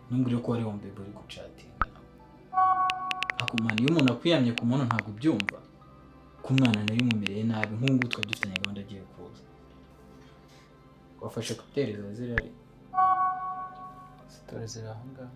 ntumbwire ko wari wumve bari gucatinga akumana iyo umuntu akwiyamye ku muntu ntabwo ubyumva ko umwana nari mumereye nabi nk'ubu twari dufitanye gahunda agiye kuza wafashe kuteri zawe zirari sitore ziri aho ngaho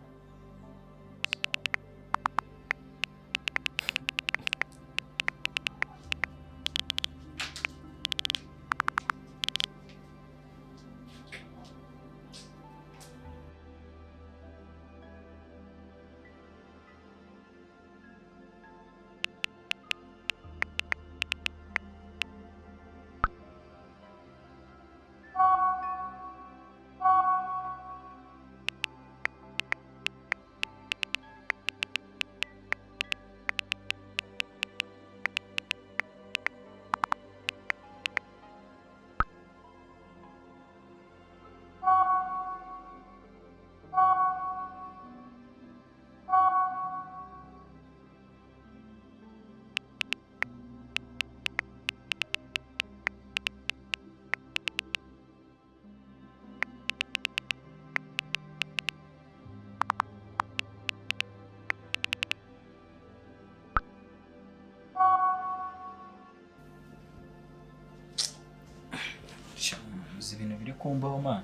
ibintu biri kumbaho man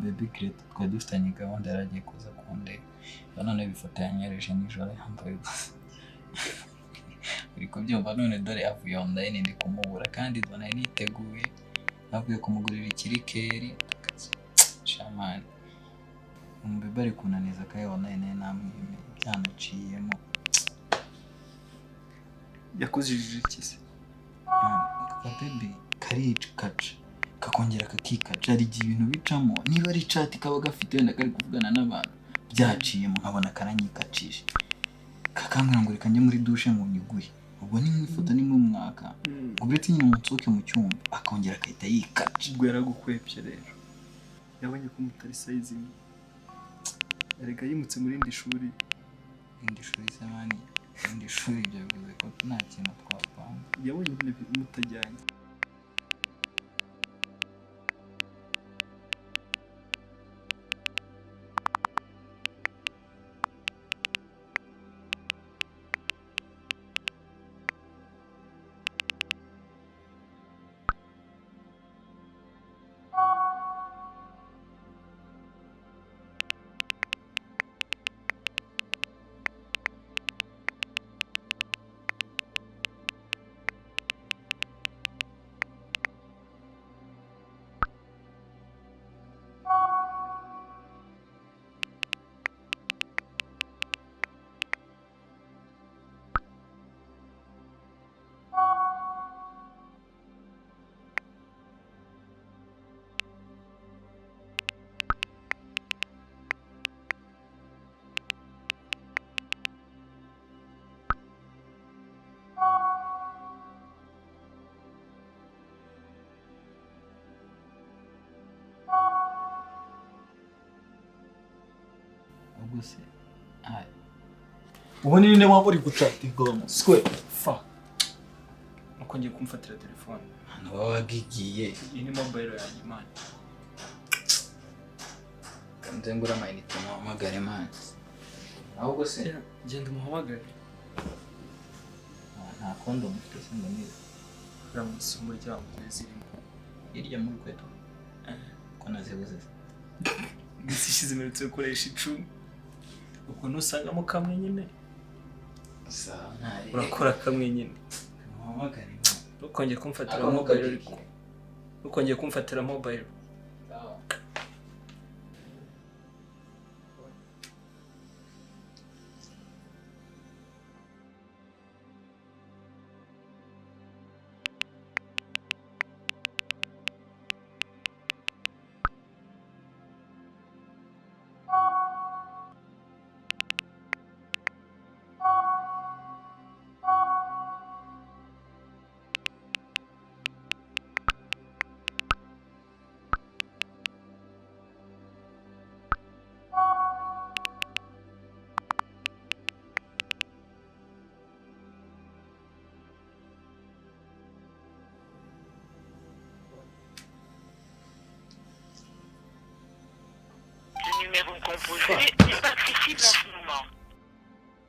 baby Greta twari dufitanye gahunda yaragiye kuza kundeba none bifata yanyereje nijoro yambaye gusa uri kubyumva none dore avuye online ndi kumubura kandi nari niteguye navuye kumugurira ikirikeri shamani baby ari kunaniza kaye online namwime byanaciyemo yakuzijije iki se baby kaca kakongera kakikaca hari igihe ibintu bicamo niba ari chat kaba gafite wenda kari kuvugana n'abantu byaciyemo nkabona karanyikacije kakambwira ngo reka njye muri douche ngo nyiguhe ubwo ni mwifoto ni mu mwaka ngo uretse nyine mutsoke mu cyumba akongera akahita yikaca ubwo yaragukwepye rero yabonye ko mutari size imwe erega yimutse muri indi shuri samani indi shuri ibyo bivuze ko nta kintu twapanga yabonye mutajyanye ubuse ubu ni ninde waba uri gucatinga swe fa nuko ngiye kumfatira telefone hano baba wagigiye iyi ni mobile yanjye man kanze ngura amayinite muhamagare man ahubwo se genda umuhamagare nta kondo mufite se ndaniza ramutse umuryango zirimo hirya muri kweto ko nazibuze gishize iminota yo gukoresha 10 uko nusangamo kamwe nyine urakora kamwe nyine muhamagare ukongeye kumfatira mobile ariko ukongeye kumfatira mobile numéro composé n'est pas accessible en ce moment.